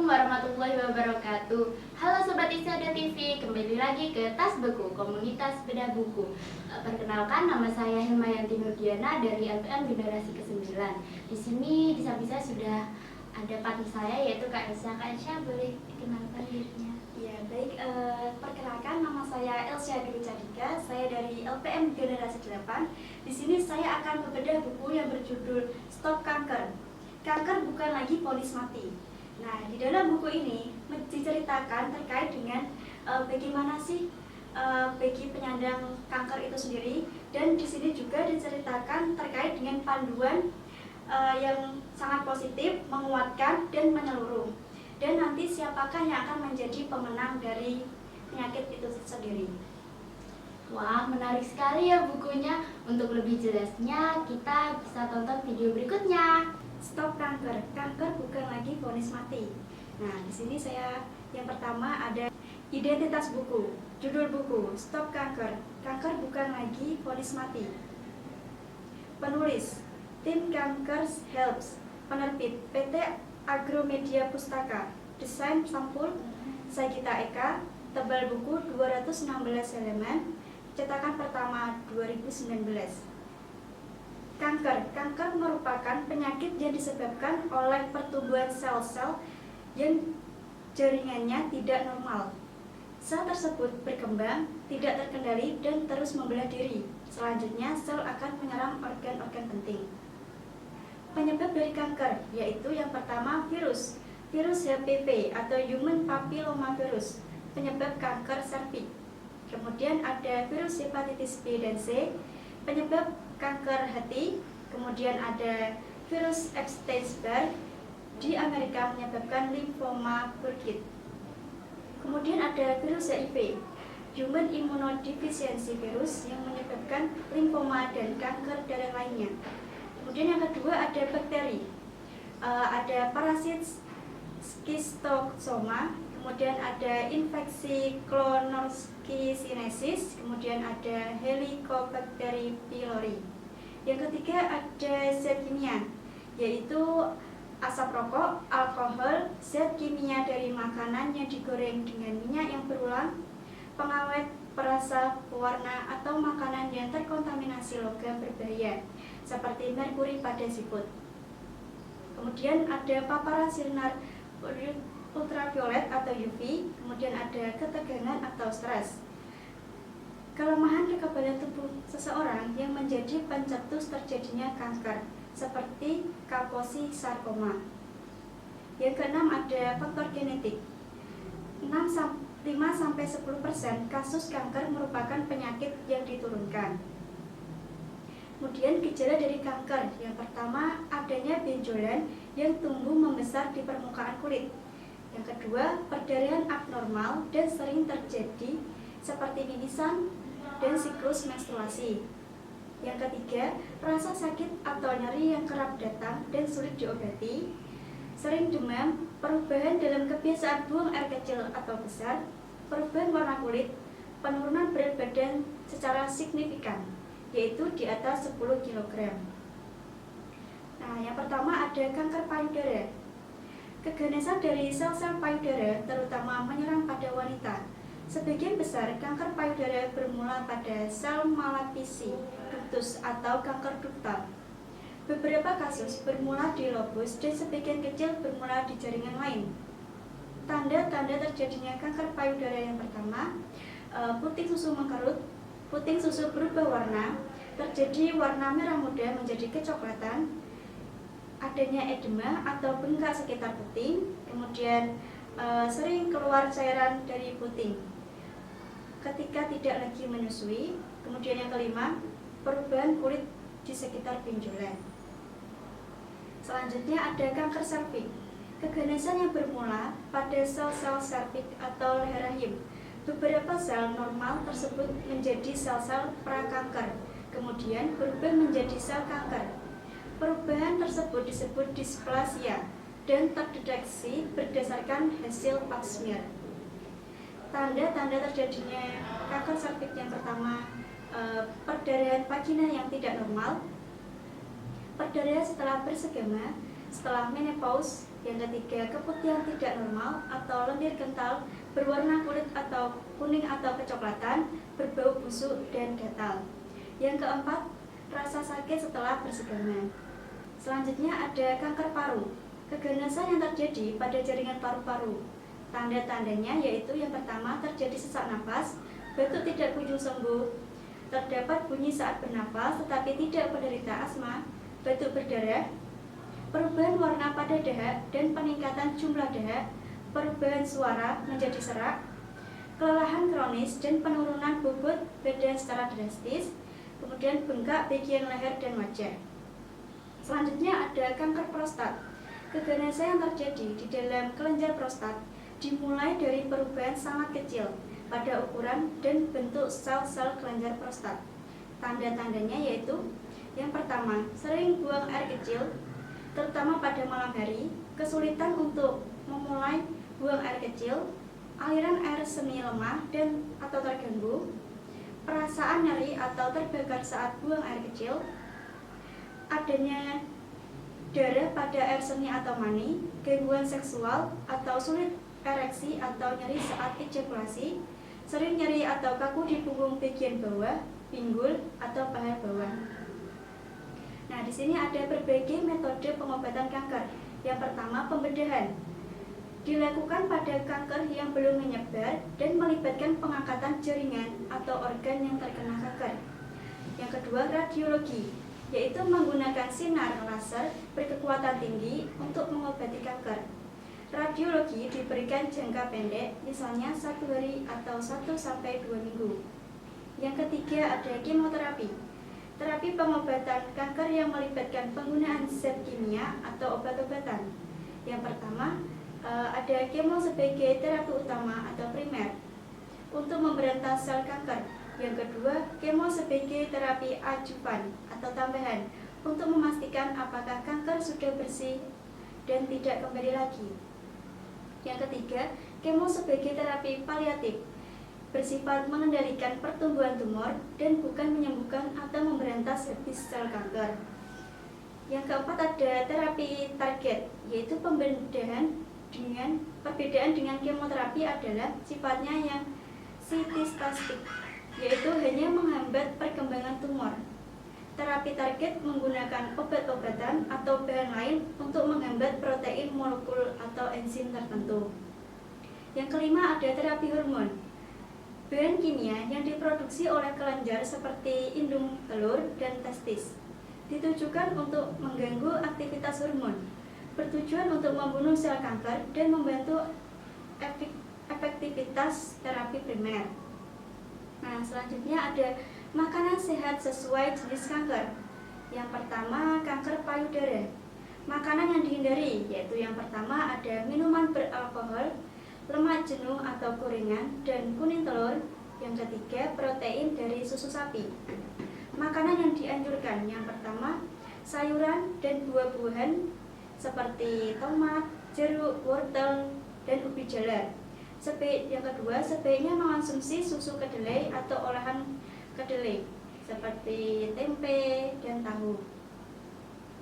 Assalamualaikum warahmatullahi wabarakatuh. Halo Sobat Isyada TV, kembali lagi ke Tas Buku, komunitas bedah buku. Perkenalkan, nama saya Hilmayanti Nurdiana dari LPM Generasi ke-9. Di sini di samping saya sudah ada partner saya, yaitu Kak Elsa. Kak Elsa, boleh dikenalkan dirinya? Ya, baik. Perkenalkan, nama saya Elsa Dwi Cadika. Saya dari LPM Generasi 8. Di sini saya akan membedah buku yang berjudul Stop Kanker. Kanker bukan lagi vonis mati. Nah, di dalam buku ini diceritakan terkait dengan bagaimana sih bagi penyandang kanker itu sendiri, dan di sini juga diceritakan terkait dengan panduan yang sangat positif, menguatkan dan menyeluruh. Dan nanti siapakah yang akan menjadi pemenang dari penyakit itu sendiri. Wah, menarik sekali ya bukunya. Untuk lebih jelasnya, kita bisa tonton video berikutnya. Stop Kanker. Kanker bukan lagi vonis mati. Nah, di sini saya yang pertama ada identitas buku. Judul buku Stop Kanker. Kanker bukan lagi vonis mati. Penulis Tim Cankers Helps. Penerbit PT Agromedia Pustaka. Desain sampul Sagita Eka. Tebal buku 216 halaman. Cetakan pertama 2019. Kanker merupakan penyakit yang disebabkan oleh pertumbuhan sel-sel yang jaringannya tidak normal. Sel tersebut berkembang, tidak terkendali, dan terus membelah diri. Selanjutnya, sel akan menyerang organ-organ penting. Penyebab dari kanker yaitu yang pertama virus HPV atau Human Papillomavirus, penyebab kanker serviks. Kemudian ada virus hepatitis B dan C, penyebab kanker hati. Kemudian ada virus Epstein-Barr di Amerika, menyebabkan limfoma Burkitt. Kemudian ada virus HIV, Human Immunodeficiency Virus, yang menyebabkan limfoma dan kanker darah lainnya. Kemudian yang kedua ada bakteri, ada parasit Schistoxoma, kemudian ada infeksi Clonorchisinesis, kemudian ada Helicobacter pylori. Yang ketiga ada zat kimia, yaitu asap rokok, alkohol, zat kimia dari makanan yang digoreng dengan minyak yang berulang, pengawet, perasa, pewarna, atau makanan yang terkontaminasi logam berbahaya seperti merkuri pada siput. Kemudian ada paparan sinar ultraviolet atau UV, kemudian ada ketegangan atau stres. Kelemahan kekebalan tubuh seseorang yang menjadi pencetus terjadinya kanker, seperti Kaposi sarkoma. Yang keenam ada faktor genetik. 5-10% kasus kanker merupakan penyakit yang diturunkan. Kemudian gejala dari kanker, yang pertama adanya benjolan yang tumbuh membesar di permukaan kulit. Yang kedua, perdarahan abnormal dan sering terjadi seperti mimisan dan siklus menstruasi. Yang ketiga, rasa sakit atau nyeri yang kerap datang dan sulit diobati, sering demam, perubahan dalam kebiasaan buang air kecil atau besar, perubahan warna kulit, penurunan berat badan secara signifikan, yaitu di atas 10 kg. Nah, yang pertama ada kanker payudara. Keganasan dari sel-sel payudara terutama menyerang pada wanita. Sebagian besar kanker payudara bermula pada sel malapisi ductus atau kanker duktal. Beberapa kasus bermula di lobus dan sebagian kecil bermula di jaringan lain. Tanda-tanda terjadinya kanker payudara yang pertama, puting susu mengkerut, puting susu berubah warna, terjadi warna merah muda menjadi kecoklatan, adanya edema atau bengkak sekitar puting, kemudian sering keluar cairan dari puting ketika tidak lagi menyusui. Kemudian yang kelima, perubahan kulit di sekitar benjolan. Selanjutnya ada kanker serviks. Keganasan yang bermula pada sel-sel serviks atau leher rahim. Beberapa sel normal tersebut menjadi sel-sel prakanker, kemudian berubah menjadi sel kanker. Perubahan tersebut disebut displasia dan terdeteksi berdasarkan hasil pap smear. Tanda-tanda terjadinya kanker serviks yang pertama, perdarahan vagina yang tidak normal, perdarahan setelah bersegama, setelah menopause. Yang ketiga, keputihan tidak normal atau lendir kental, berwarna kulit atau kuning atau kecoklatan, berbau busuk dan gatal. Yang keempat, rasa sakit setelah bersegama. Selanjutnya ada kanker paru, keganasan yang terjadi pada jaringan paru-paru. Tanda-tandanya yaitu yang pertama, terjadi sesak napas, batuk tidak kunjung sembuh, terdapat bunyi saat bernapas tetapi tidak penderita asma, batuk berdarah, perubahan warna pada dahak dan peningkatan jumlah dahak, perubahan suara menjadi serak, kelelahan kronis dan penurunan bobot badan secara drastis, kemudian bengkak bagian leher dan wajah. Selanjutnya ada kanker prostat. Keganasan yang terjadi di dalam kelenjar prostat dimulai dari perubahan sangat kecil pada ukuran dan bentuk sel-sel kelenjar prostat. Tanda-tandanya yaitu yang pertama, sering buang air kecil, terutama pada malam hari, kesulitan untuk memulai buang air kecil, aliran air semi lemah dan atau terganggu, perasaan nyeri atau terbakar saat buang air kecil, adanya darah pada air seni atau mani, gangguan seksual atau sulit ereksi atau nyeri saat ejakulasi, sering nyeri atau kaku di punggung bagian bawah, pinggul atau paha bawah. Nah, di sini ada berbagai metode pengobatan kanker. Yang pertama, pembedahan. Dilakukan pada kanker yang belum menyebar dan melibatkan pengangkatan jaringan atau organ yang terkena kanker. Yang kedua, radiologi, yaitu menggunakan sinar laser berkekuatan tinggi untuk mengobati kanker. Radiologi diberikan jangka pendek, misalnya 1 hari atau 1-2 minggu. Yang ketiga ada kemoterapi. Terapi pengobatan kanker yang melibatkan penggunaan zat kimia atau obat-obatan. Yang pertama, ada kemo sebagai terapi utama atau primer untuk memberantas sel kanker. Yang kedua, kemo sebagai terapi adjuvan atau tambahan untuk memastikan apakah kanker sudah bersih dan tidak kembali lagi. Yang ketiga, kemo sebagai terapi paliatif, bersifat mengendalikan pertumbuhan tumor dan bukan menyembuhkan atau memberantas habis sel kanker. Yang keempat ada terapi target, yaitu perbedaan dengan kemoterapi adalah sifatnya yang sitostastik, yaitu hanya menghambat perkembangan tumor. Terapi target menggunakan obat-obatan atau bahan lain untuk menghambat protein molekul atau enzim tertentu. Yang kelima ada terapi hormon. Bahan kimia yang diproduksi oleh kelenjar seperti indung telur dan testis ditujukan untuk mengganggu aktivitas hormon, bertujuan untuk membunuh sel kanker dan membantu efektivitas terapi primer. Nah, selanjutnya ada makanan sehat sesuai jenis kanker. Yang pertama, kanker payudara. Makanan yang dihindari yaitu yang pertama ada minuman beralkohol, lemak jenuh atau gorengan, dan kuning telur. Yang ketiga, protein dari susu sapi. Makanan yang dianjurkan yang pertama, sayuran dan buah-buahan seperti tomat, jeruk, wortel, dan ubi jalar. Yang kedua, sebaiknya mengonsumsi susu kedelai atau olahan kedelai seperti tempe dan tahu.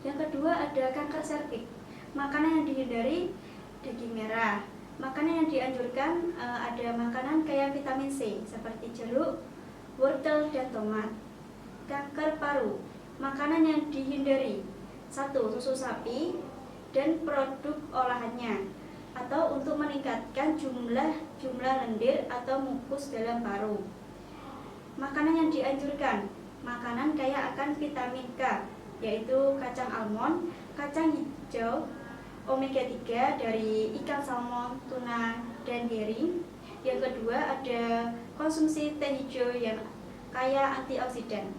Yang kedua ada kanker serviks. Makanan yang dihindari daging merah. Makanan yang dianjurkan ada makanan kaya vitamin C seperti jeruk, wortel, dan tomat. Kanker paru. Makanan yang dihindari 1. Susu sapi dan produk olahannya, atau untuk meningkatkan jumlah lendir atau mukus dalam paru. Makanan yang dianjurkan makanan kaya akan vitamin K, yaitu kacang almond, kacang hijau, omega 3 dari ikan salmon, tuna, dan herring. Yang kedua ada konsumsi teh hijau yang kaya antioksidan.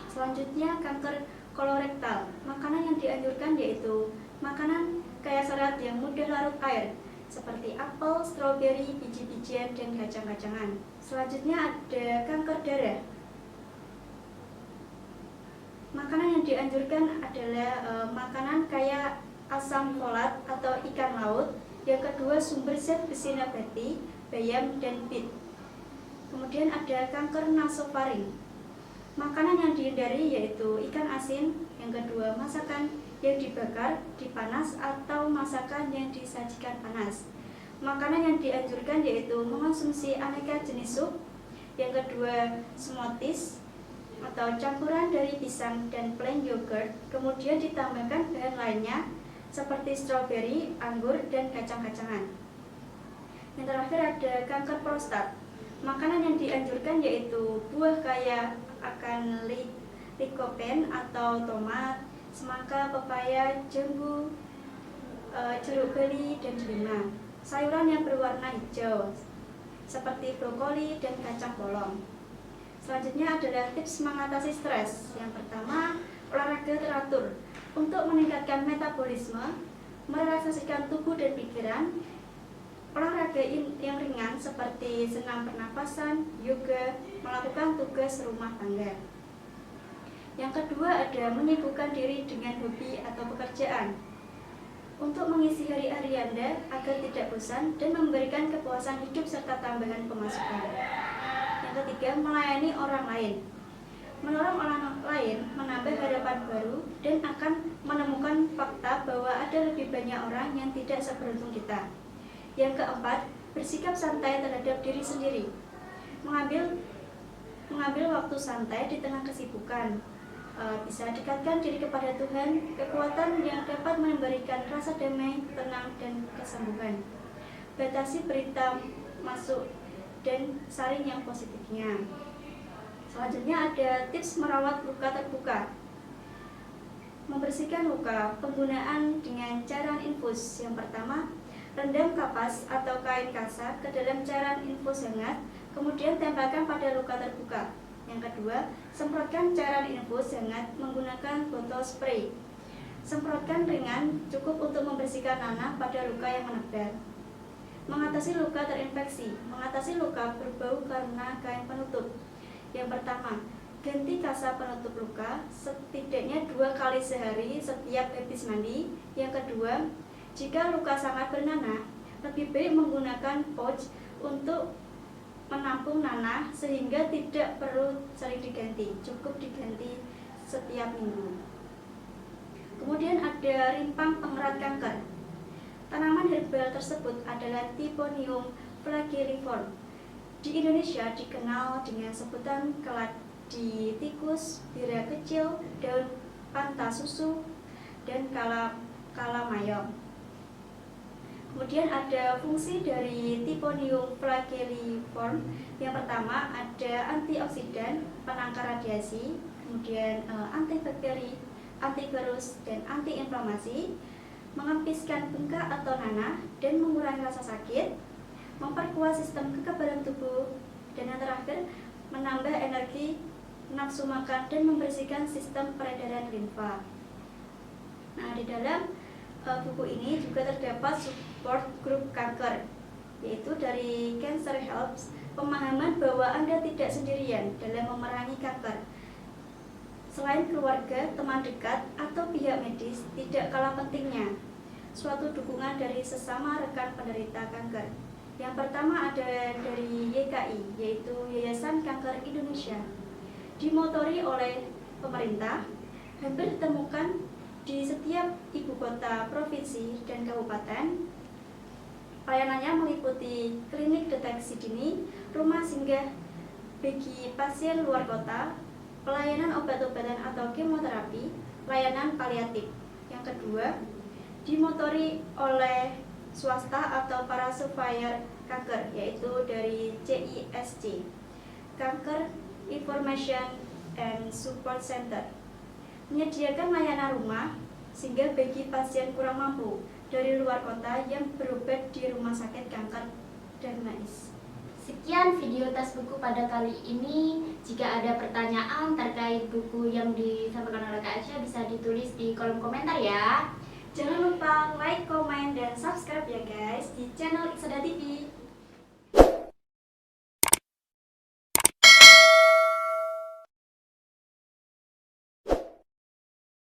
Selanjutnya kanker kolorektal. Makanan yang dianjurkan yaitu makanan kaya serat yang mudah larut air seperti apel, stroberi, biji-bijian, dan kacang-kacangan. Selanjutnya ada kanker darah. Makanan yang dianjurkan adalah makanan kaya asam folat atau ikan laut. Yang kedua sumber zat besi nabati, bayam dan bit. Kemudian ada kanker nasofaring. Makanan yang dihindari yaitu ikan asin. Yang kedua masakan yang dibakar, dipanas, atau masakan yang disajikan panas. Makanan yang dianjurkan yaitu mengonsumsi aneka jenis sup. Yang kedua, smoothies atau campuran dari pisang dan plain yogurt, kemudian ditambahkan bahan lainnya seperti stroberi, anggur, dan kacang-kacangan. Yang terakhir ada kanker prostat. Makanan yang dianjurkan yaitu buah kaya akan lycopene atau tomat, semangka, pepaya, jambu, jeruk bali, dan delima. Sayuran yang berwarna hijau seperti brokoli dan kacang polong. Selanjutnya adalah tips mengatasi stres. Yang pertama, olahraga teratur untuk meningkatkan metabolisme, merelaksasikan tubuh dan pikiran. Olahraga yang ringan seperti senam pernapasan, yoga, melakukan tugas rumah tangga. Yang kedua ada menyibukkan diri dengan hobi atau pekerjaan untuk mengisi hari-hari Anda agar tidak bosan dan memberikan kepuasan hidup serta tambahan pemasukan. Yang ketiga, melayani orang lain. Menolong orang lain menambah harapan baru dan akan menemukan fakta bahwa ada lebih banyak orang yang tidak seberuntung kita. Yang keempat, bersikap santai terhadap diri sendiri. Mengambil waktu santai di tengah kesibukan. Bisa dekatkan diri kepada Tuhan, kekuatan yang dapat memberikan rasa damai, tenang, dan kesembuhan. Batasi berita masuk dan saring yang positifnya. Selanjutnya ada tips merawat luka terbuka. Membersihkan luka, penggunaan dengan cairan infus. Yang pertama, rendam kapas atau kain kasa ke dalam cairan infus hangat, kemudian tempelkan pada luka terbuka. Yang kedua, semprotkan cairan infus hangat menggunakan botol spray. Semprotkan ringan, cukup untuk membersihkan nanah pada luka yang menebal. Mengatasi luka terinfeksi. Mengatasi luka berbau karena kain penutup. Yang pertama, ganti kasa penutup luka setidaknya 2 kali sehari setiap habis mandi. Yang kedua, jika luka sangat bernanah, lebih baik menggunakan pouch untuk menampung nanah sehingga tidak perlu sering diganti, cukup diganti setiap minggu. Kemudian ada rimpang pengerat kanker. Tanaman herbal tersebut adalah Typhonium flagelliforme. Di Indonesia dikenal dengan sebutan keladi tikus, bira kecil, daun panta susu, dan kalamayom. Kemudian ada fungsi dari Typhonium flagelliforme. Yang pertama ada antioksidan, penangkal radiasi, kemudian antibakteri, antivirus, dan antiinflamasi, mengempiskan bengkak atau nanah dan mengurangi rasa sakit, memperkuat sistem kekebalan tubuh, dan yang terakhir menambah energi, nafsu makan, dan membersihkan sistem peredaran limfa. Nah, di dalam buku ini juga terdapat support group kanker, yaitu dari Cancer Helps, pemahaman bahwa Anda tidak sendirian dalam memerangi kanker. Selain keluarga, teman dekat, atau pihak medis, tidak kalah pentingnya suatu dukungan dari sesama rekan penderita kanker. Yang pertama ada dari YKI, yaitu Yayasan Kanker Indonesia. Dimotori oleh pemerintah, hampir ditemukan di setiap ibu kota, provinsi, dan kabupaten. Pelayanannya meliputi klinik deteksi dini, rumah singgah bagi pasien luar kota, pelayanan obat-obatan atau kemoterapi, layanan paliatif. Yang kedua, dimotori oleh swasta atau para surveyor kanker, yaitu dari CISC, Cancer Information and Support Center. Menyediakan layanan rumah sehingga bagi pasien kurang mampu dari luar kota yang berobat di rumah sakit kanker Darmais. Sekian video tas buku pada kali ini. Jika ada pertanyaan terkait buku yang disampaikan oleh Kak Aisyah, bisa ditulis di kolom komentar ya. Jangan lupa like, komen, dan subscribe ya guys di channel Iksada TV.